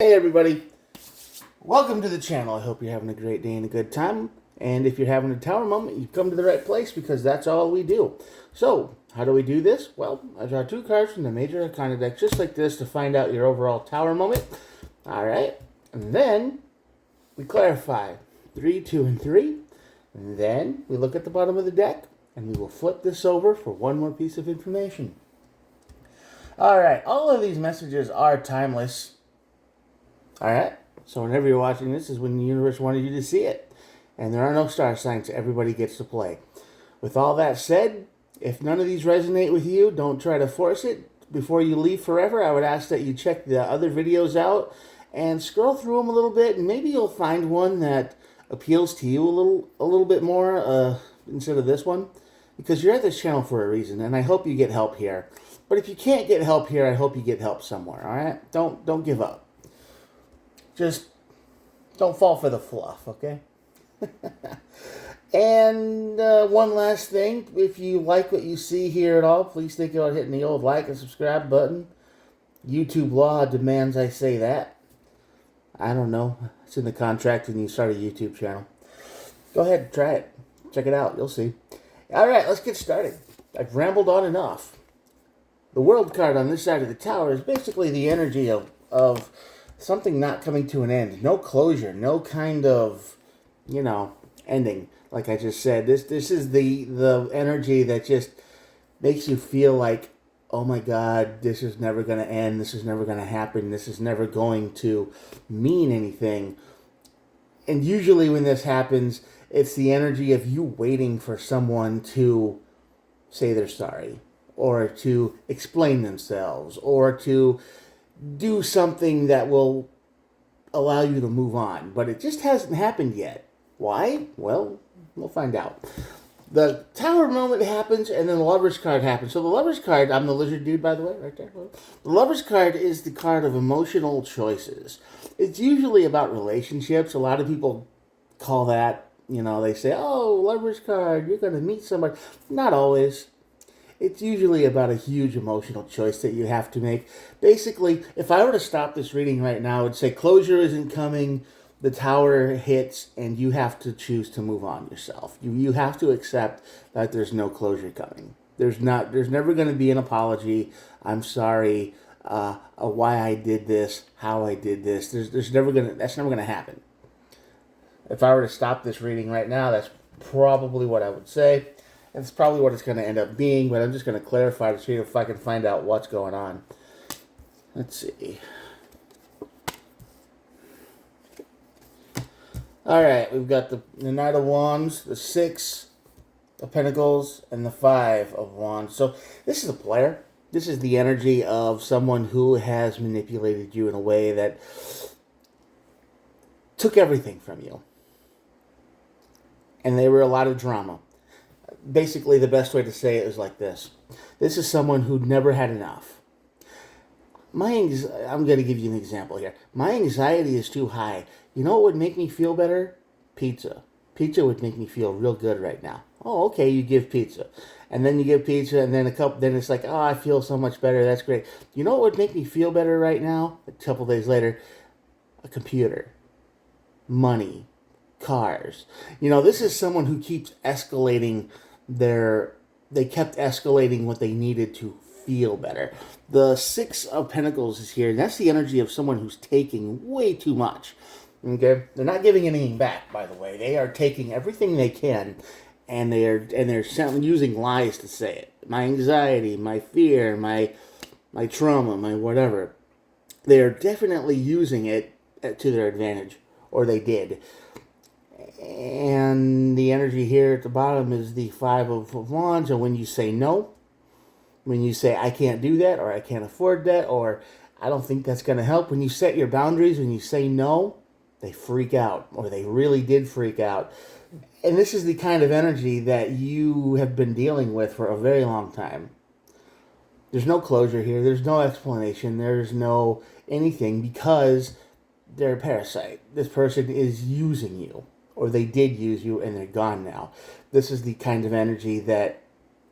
Hey everybody, welcome to the channel. I hope you're having a great day and a good time. And if you're having a tower moment, you've come to the right place because that's all we do. So, how do we do this? Well, I draw two cards from the Major Arcana deck just like this to find out your overall tower moment. Alright, and then we clarify 3, 2, and 3. And then we look at the bottom of the deck and we will flip this over for one more piece of information. Alright, all of these messages are timeless. Alright, so whenever you're watching this is when the universe wanted you to see it. And there are no star signs, everybody gets to play. With all that said, if none of these resonate with you, don't try to force it. Before you leave forever, I would ask that you check the other videos out and scroll through them a little bit, and maybe you'll find one that appeals to you a little bit more instead of this one. Because you're at this channel for a reason, and I hope you get help here. But if you can't get help here, I hope you get help somewhere, alright? Don't give up. Just don't fall for the fluff, okay? And one last thing, if you like what you see here at all, please think about hitting the old like and subscribe button. YouTube law demands I say that. I don't know. It's in the contract when you start a YouTube channel. Go ahead, try it. Check it out. You'll see. All right, let's get started. I've rambled on enough. The World card on this side of the tower is basically the energy of something not coming to an end. No closure. No kind of, ending. Like I just said, this is the energy that just makes you feel like, oh my God, this is never going to end. This is never going to happen. This is never going to mean anything. And usually when this happens, it's the energy of you waiting for someone to say they're sorry, or to explain themselves, or to do something that will allow you to move on. But it just hasn't happened yet. Why? Well, we'll find out. The Tower moment happens, and then the Lover's card happens. So the Lover's card, I'm the lizard dude, by the way, right there. The Lover's card is the card of emotional choices. It's usually about relationships. A lot of people call that, they say, oh, Lover's card, you're going to meet somebody. Not always. It's usually about a huge emotional choice that you have to make. Basically, if I were to stop this reading right now, I would say closure isn't coming, the tower hits, and you have to choose to move on yourself. You have to accept that there's no closure coming. There's never going to be an apology. I'm sorry, why I did this, how I did this. That's never gonna happen. If I were to stop this reading right now, that's probably what I would say. And it's probably what it's going to end up being, but I'm just going to clarify to see if I can find out what's going on. Let's see. Alright, we've got the Knight of Wands, the 6 of Pentacles, and the 5 of Wands. So this is a player. This is the energy of someone who has manipulated you in a way that took everything from you. And they were a lot of drama. Basically, the best way to say it is like this. This is someone who never had enough. I'm going to give you an example here. My anxiety is too high. You know what would make me feel better? Pizza. Pizza would make me feel real good right now. Oh, okay, you give pizza. And then you give pizza, and then then it's like, oh, I feel so much better. That's great. You know what would make me feel better right now? A couple days later, a computer. Money. Cars. This is someone who keeps escalating they kept escalating what they needed to feel better. The 6 of Pentacles is here, and that's the energy of someone who's taking way too much. Okay? They're not giving anything back, by the way. They are taking everything they can, and they're using lies to say it. My anxiety, my fear, my trauma, my whatever. They are definitely using it to their advantage, or they did. And the energy here at the bottom is the 5 of Wands. And when you say no, when you say I can't do that, or I can't afford that, or I don't think that's going to help, when you set your boundaries, when you say no, they freak out, or they really did freak out. And this is the kind of energy that you have been dealing with for a very long time. There's no closure here. There's no explanation. There's no anything, because they're a parasite. This person is using you. Or they did use you and they're gone now. This is the kind of energy that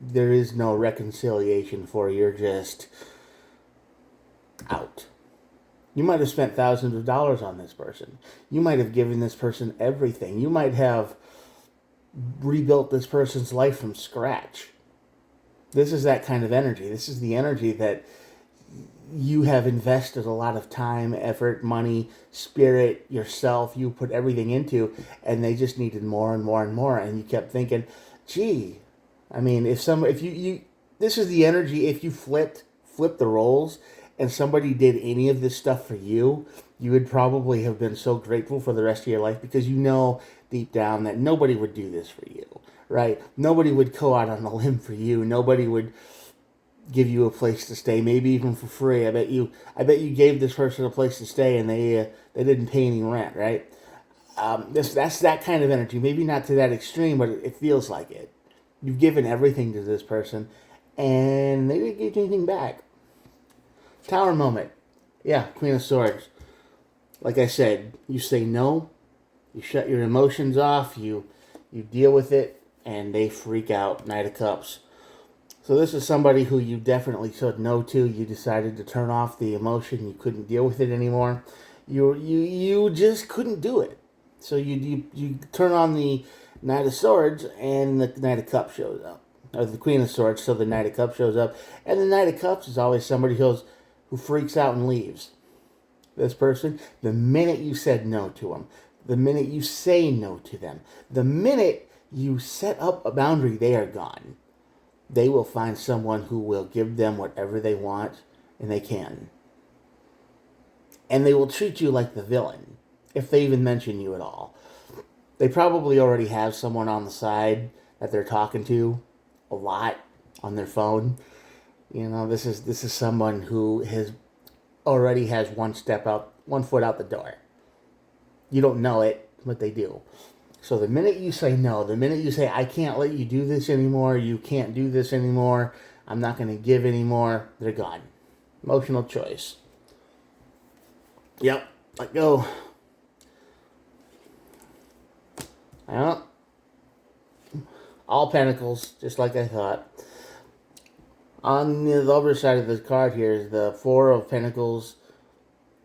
there is no reconciliation for. You're just out. You might have spent thousands of dollars on this person. You might have given this person everything. You might have rebuilt this person's life from scratch. This is that kind of energy. This is the energy that you have invested a lot of time, effort, money, spirit, yourself. You put everything into, and they just needed more and more and more. And you kept thinking, gee, I mean, if you this is the energy. If you flip the roles, and somebody did any of this stuff for you, you would probably have been so grateful for the rest of your life, because you know deep down that nobody would do this for you, right? Nobody would go out on a limb for you. Nobody would give you a place to stay, maybe even for free. I bet you gave this person a place to stay, and they didn't pay any rent, right? That's that kind of energy. Maybe not to that extreme, but it feels like it. You've given everything to this person, and they didn't give anything back. Tower moment. Yeah, Queen of Swords. Like I said, you say no, you shut your emotions off, you deal with it, and they freak out. Knight of Cups. So this is somebody who you definitely said no to. You decided to turn off the emotion. You couldn't deal with it anymore. You just couldn't do it. So you turn on the Knight of Swords, and the Knight of Cups shows up. Or the Queen of Swords, so the Knight of Cups shows up. And the Knight of Cups is always somebody who freaks out and leaves. This person, the minute you said no to them, the minute you say no to them, the minute you set up a boundary, they are gone. They will find someone who will give them whatever they want, and they can. And they will treat you like the villain, if they even mention you at all. They probably already have someone on the side that they're talking to a lot on their phone. You know, this is someone who already has one foot out the door. You don't know it, but they do. So the minute you say no, the minute you say, I can't let you do this anymore, you can't do this anymore, I'm not going to give anymore, they're gone. Emotional choice. Yep, let go. Well, all Pentacles, just like I thought. On the other side of the card here is the Four of Pentacles,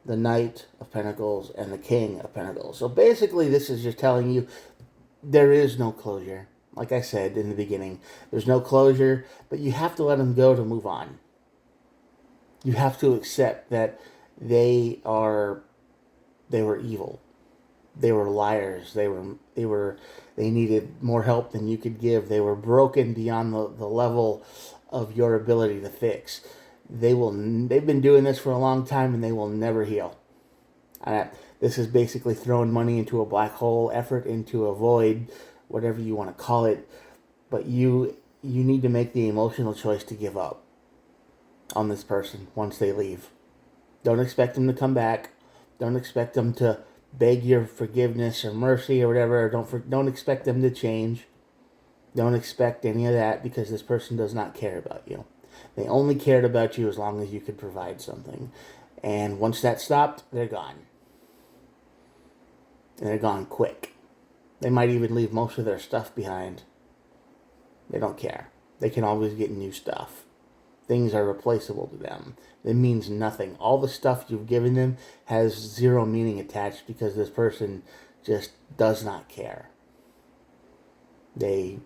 the Knight of Pentacles, and the King of Pentacles. So basically this is just telling you there is no closure. Like I said in the beginning, there's no closure, but you have to let them go to move on. You have to accept that they were evil. They were liars. They needed more help than you could give. They were broken beyond the level of your ability to fix. They've been doing this for a long time, and they will never heal. This is basically throwing money into a black hole, effort into a void, whatever you want to call it. But you need to make the emotional choice to give up on this person once they leave. Don't expect them to come back. Don't expect them to beg your forgiveness or mercy or whatever. Don't expect them to change. Don't expect any of that, because this person does not care about you. They only cared about you as long as you could provide something. And once that stopped, they're gone. And they're gone quick. They might even leave most of their stuff behind. They don't care. They can always get new stuff. Things are replaceable to them. It means nothing. All the stuff you've given them has zero meaning attached, because this person just does not care. They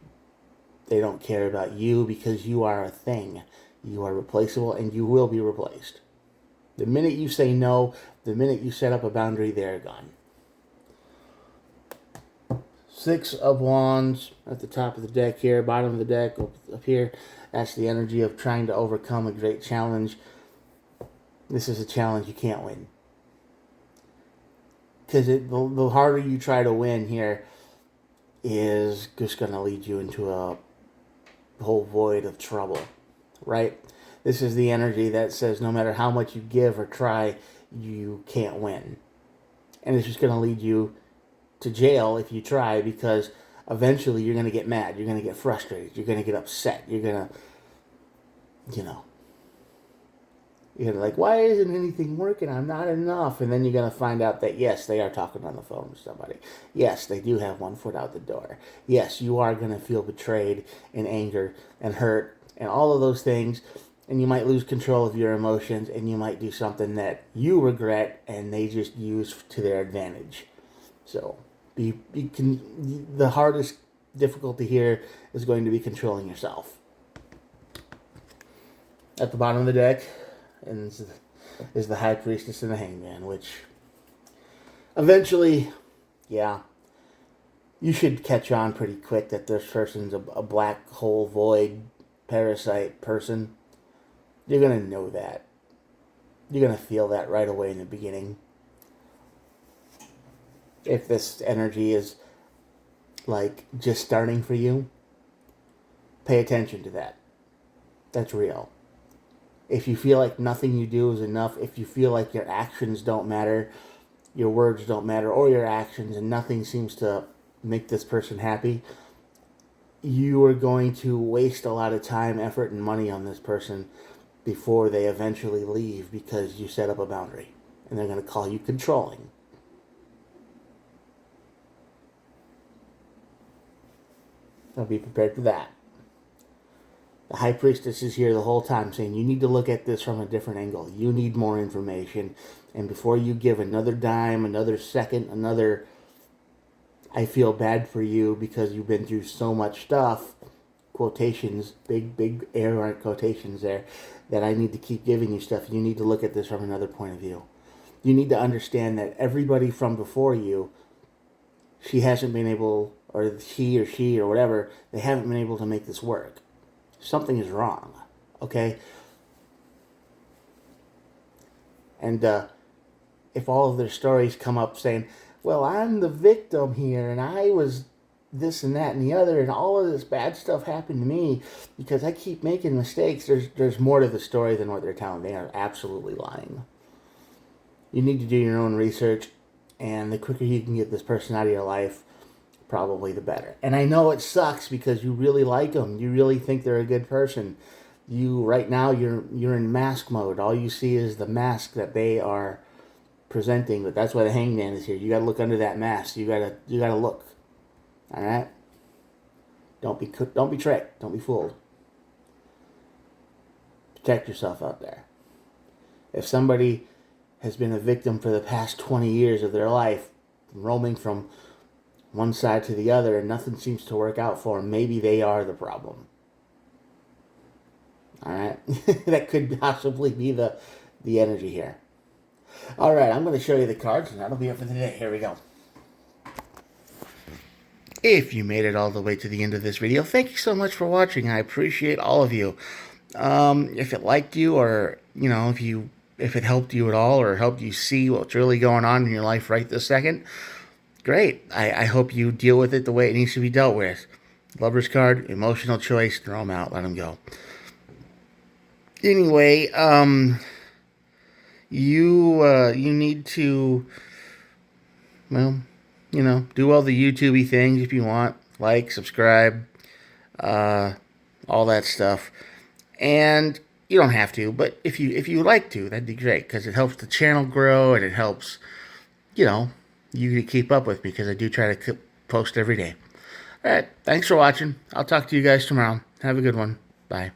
don't care about you, because you are a thing. You are replaceable, and you will be replaced. The minute you say no, the minute you set up a boundary, they're gone. Six of Wands at the top of the deck here, bottom of the deck up here. That's the energy of trying to overcome a great challenge. This is a challenge you can't win. Because the harder you try to win here is just going to lead you into a whole void of trouble, right? This is the energy that says no matter how much you give or try, you can't win. And it's just going to lead you to jail if you try, because eventually you're going to get mad. You're going to get frustrated. You're going to get upset. You're going to, you're like, why isn't anything working? I'm not enough. And then you're going to find out that, yes, they are talking on the phone with somebody. Yes, they do have one foot out the door. Yes, you are going to feel betrayed and anger and hurt and all of those things. and you might lose control of your emotions, and you might do something that you regret and they just use to their advantage. So the hardest difficulty here is going to be controlling yourself. At the bottom of the deck is the High Priestess and the Hangman, which eventually, yeah, you should catch on pretty quick that this person's a black hole void parasite person. You're going to know that. You're going to feel that right away in the beginning. If this energy is like just starting for you, pay attention to that. That's real. If you feel like nothing you do is enough, if you feel like your actions don't matter, your words don't matter, or your actions, and nothing seems to make this person happy, you are going to waste a lot of time, effort, and money on this person before they eventually leave because you set up a boundary. And they're going to call you controlling. So be prepared for that. The High Priestess is here the whole time saying you need to look at this from a different angle. You need more information. And before you give another dime, another second, another I feel bad for you because you've been through so much stuff, quotations, big air quotations there, that I need to keep giving you stuff. You need to look at this from another point of view. You need to understand that everybody from before you, she hasn't been able, or he or she or whatever, they haven't been able to make this work. Something is wrong, okay? And if all of their stories come up saying, well, I'm the victim here, and I was this and that and the other, and all of this bad stuff happened to me because I keep making mistakes, there's more to the story than what they're telling. They are absolutely lying. You need to do your own research, and the quicker you can get this person out of your life, probably the better. And I know it sucks because you really like them. You really think they're a good person. Right now you're in mask mode. All you see is the mask that they are presenting, but that's why the Hangman is here. You got to look under that mask. You got to look. All right? Don't be tricked. Don't be fooled. Protect yourself out there. If somebody has been a victim for the past 20 years of their life, roaming from one side to the other, and nothing seems to work out for them, maybe they are the problem. All right? That could possibly be the energy here. All right, I'm going to show you the cards, and that'll be it for the day. Here we go. If you made it all the way to the end of this video, thank you so much for watching. I appreciate all of you. If it liked you, or if it helped you at all, or helped you see what's really going on in your life right this second, great. I hope you deal with it the way it needs to be dealt with. Lover's card, emotional choice, throw them out, let them go. Anyway, you need to, well, do all the YouTube-y things if you want. Like, subscribe, all that stuff. And you don't have to, but if you like to, that'd be great, because it helps the channel grow, and it helps, you to keep up with me, because I do try to post every day. All right, thanks for watching. I'll talk to you guys tomorrow. Have a good one. Bye.